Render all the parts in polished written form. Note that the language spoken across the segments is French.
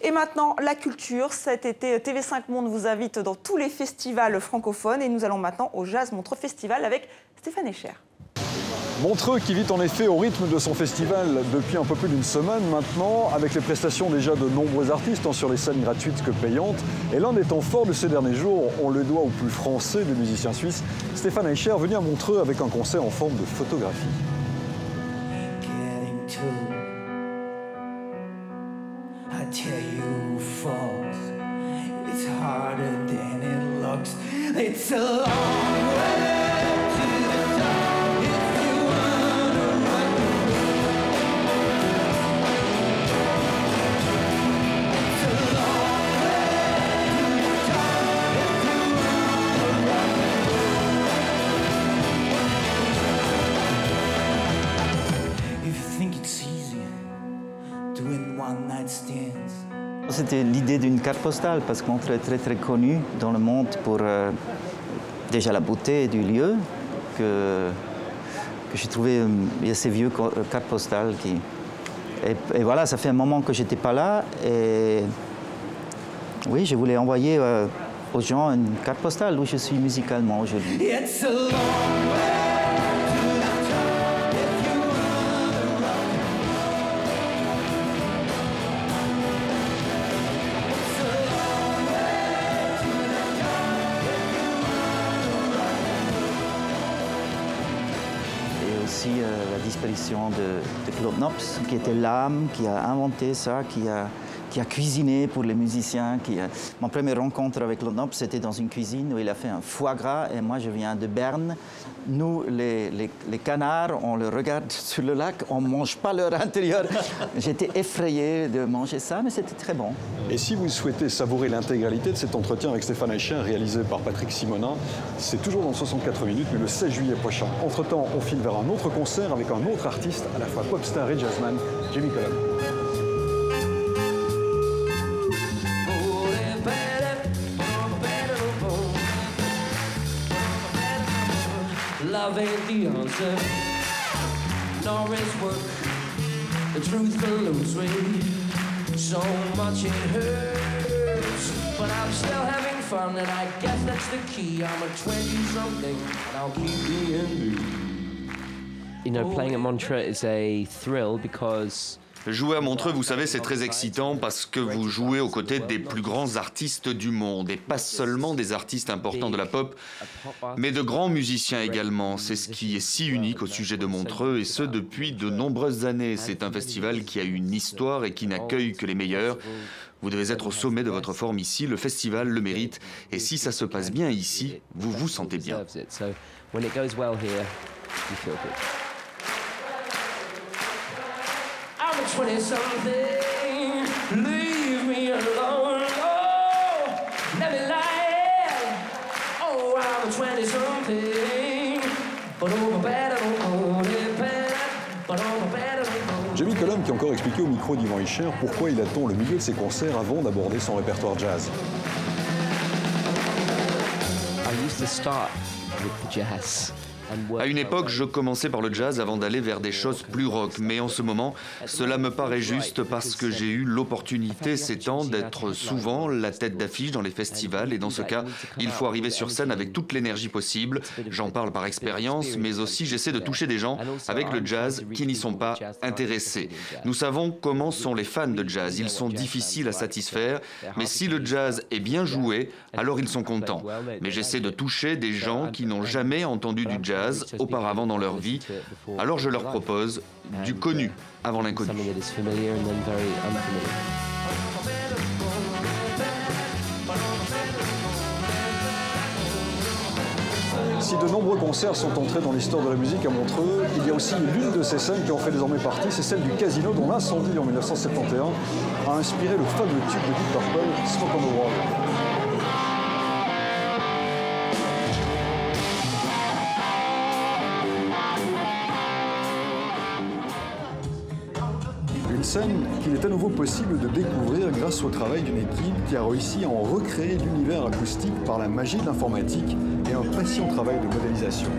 Et maintenant, la culture. Cet été, TV5 Monde vous invite dans tous les festivals francophones. Et nous allons maintenant au Jazz Montreux Festival avec Stéphane Echer. Montreux qui vit en effet au rythme de son festival depuis un peu plus d'une semaine maintenant, avec les prestations déjà de nombreux artistes, tant sur les scènes gratuites que payantes. Et l'un des temps forts de ces derniers jours, on le doit au plus français des musiciens suisses, Stéphane Echer, venu à Montreux avec un concert en forme de photographie. C'était l'idée d'une carte postale, parce que Montreux est très connu dans le monde pour déjà la beauté du lieu, que j'ai trouvé ces vieux cartes postales. Et voilà, ça fait un moment que j'étais pas là, et oui, je voulais envoyer aux gens une carte postale d'où je suis musicalement aujourd'hui. La disparition de Claude Nobs, qui était l'âme, qui a inventé ça, qui a cuisiné pour les musiciens. Mon première rencontre avec Claude Nobs, c'était dans une cuisine où il a fait un foie gras, et moi je viens de Berne. Nous, les canards, on le regarde sur le lac, on ne mange pas leur intérieur. J'étais effrayé de manger ça, mais c'était très bon. Et si vous souhaitez savourer l'intégralité de cet entretien avec Stéphane Echer, réalisé par Patrick Simonin, c'est toujours dans 64 minutes, mais le 16 juillet prochain. Entre-temps, on file vers un autre concert avec un autre artiste, à la fois popstar et jazzman, Jamie Cullum. Love ain't the answer, nor is work. The truth illusory, so much it hurts. But I'm still having fun, and I guess that's the key. I'm a 20-something, and I'll keep being me. You know, playing at Montreux is a thrill because jouer à Montreux, vous savez, c'est très excitant parce que vous jouez aux côtés des plus grands artistes du monde. Et pas seulement des artistes importants de la pop, mais de grands musiciens également. C'est ce qui est si unique au sujet de Montreux, et ce depuis de nombreuses années. C'est un festival qui a une histoire et qui n'accueille que les meilleurs. Vous devez être au sommet de votre forme ici, le festival le mérite. Et si ça se passe bien ici, vous vous sentez bien. I'm a 20-something, leave me alone, oh, let me lie. Oh, I'm a 20-something, but oh, better, oh, but oh, better. Jamie Cullum qui a encore expliqué au micro d'Yvan Echer pourquoi il attend le milieu de ses concerts avant d'aborder son répertoire jazz. I used to start with the jazz. À une époque, je commençais par le jazz avant d'aller vers des choses plus rock. Mais en ce moment, cela me paraît juste parce que j'ai eu l'opportunité ces temps d'être souvent la tête d'affiche dans les festivals. Et dans ce cas, il faut arriver sur scène avec toute l'énergie possible. J'en parle par expérience, mais aussi j'essaie de toucher des gens avec le jazz qui n'y sont pas intéressés. Nous savons comment sont les fans de jazz. Ils sont difficiles à satisfaire, mais si le jazz est bien joué, alors ils sont contents. Mais j'essaie de toucher des gens qui n'ont jamais entendu du jazz auparavant dans leur vie, alors je leur propose du connu avant l'inconnu. Si de nombreux concerts sont entrés dans l'histoire de la musique à Montreux, il y a aussi l'une de ces scènes qui en fait désormais partie, c'est celle du Casino, dont l'incendie en 1971 a inspiré le fameux tube de Deep Purple, Smoke on the Water. Une scène qu'il est à nouveau possible de découvrir grâce au travail d'une équipe qui a réussi à en recréer l'univers acoustique par la magie de l'informatique et un patient travail de modélisation.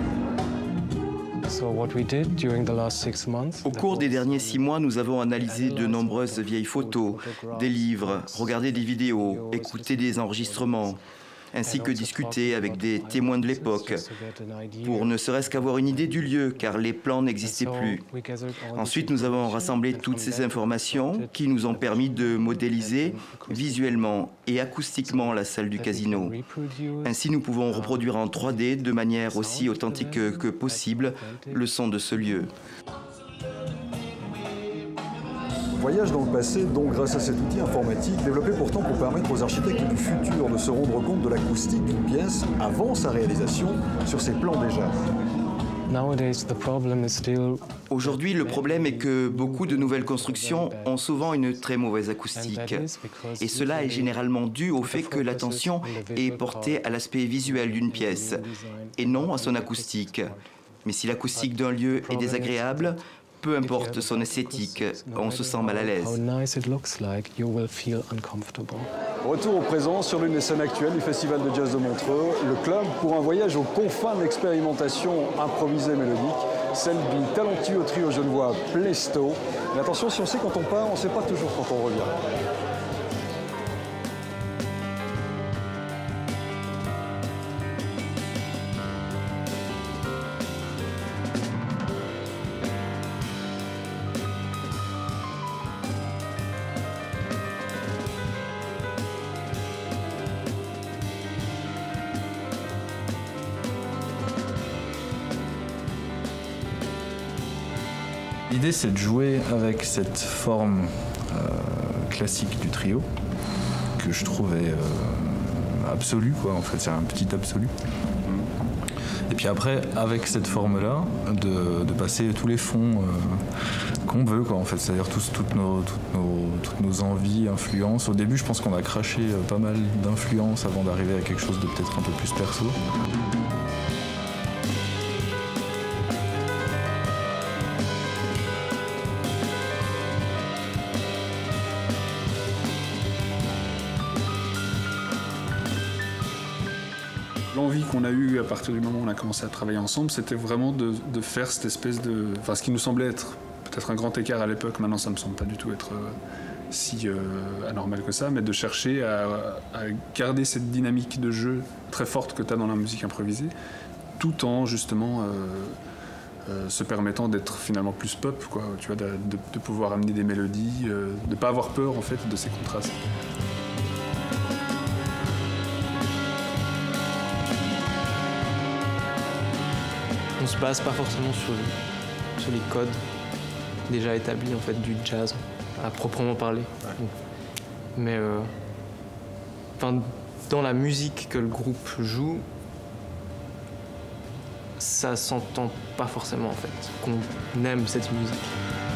Au cours des derniers 6 mois, nous avons analysé de nombreuses vieilles photos, des livres, regardé des vidéos, écouté des enregistrements, ainsi que discuter avec des témoins de l'époque, pour ne serait-ce qu'avoir une idée du lieu, car les plans n'existaient plus. Ensuite, nous avons rassemblé toutes ces informations qui nous ont permis de modéliser visuellement et acoustiquement la salle du casino. Ainsi, nous pouvons reproduire en 3D de manière aussi authentique que possible le son de ce lieu. Voyage dans le passé, donc grâce à cet outil informatique, développé pourtant pour permettre aux architectes du futur de se rendre compte de l'acoustique d'une pièce avant sa réalisation sur ses plans déjà. Aujourd'hui, le problème est que beaucoup de nouvelles constructions ont souvent une très mauvaise acoustique. Et cela est généralement dû au fait que l'attention est portée à l'aspect visuel d'une pièce et non à son acoustique. Mais si l'acoustique d'un lieu est désagréable, peu importe son esthétique, on se sent mal à l'aise. Retour au présent sur l'une des scènes actuelles du Festival de Jazz de Montreux, le club pour un voyage aux confins de l'expérimentation improvisée mélodique, celle du talentueux trio genevois Plesto. Mais attention, si on sait quand on part, on ne sait pas toujours quand on revient. L'idée, c'est de jouer avec cette forme classique du trio, que je trouvais absolue, quoi. En fait, c'est un petit absolu. Et puis après, avec cette forme-là, de passer tous les fonds qu'on veut, quoi, en fait. C'est-à-dire toutes nos envies, influences. Au début, je pense qu'on a craché pas mal d'influences avant d'arriver à quelque chose de peut-être un peu plus perso. L'envie qu'on a eue à partir du moment où on a commencé à travailler ensemble, c'était vraiment de faire cette espèce de... Enfin, ce qui nous semblait être peut-être un grand écart à l'époque, maintenant ça ne me semble pas du tout être si anormal que ça, mais de chercher à garder cette dynamique de jeu très forte que tu as dans la musique improvisée, tout en justement se permettant d'être finalement plus pop, quoi, tu vois, de pouvoir amener des mélodies, de ne pas avoir peur en fait de ces contrastes. On se base pas forcément sur les codes déjà établis en fait du jazz à proprement parler. Mais dans la musique que le groupe joue, ça s'entend pas forcément en fait qu'on aime cette musique.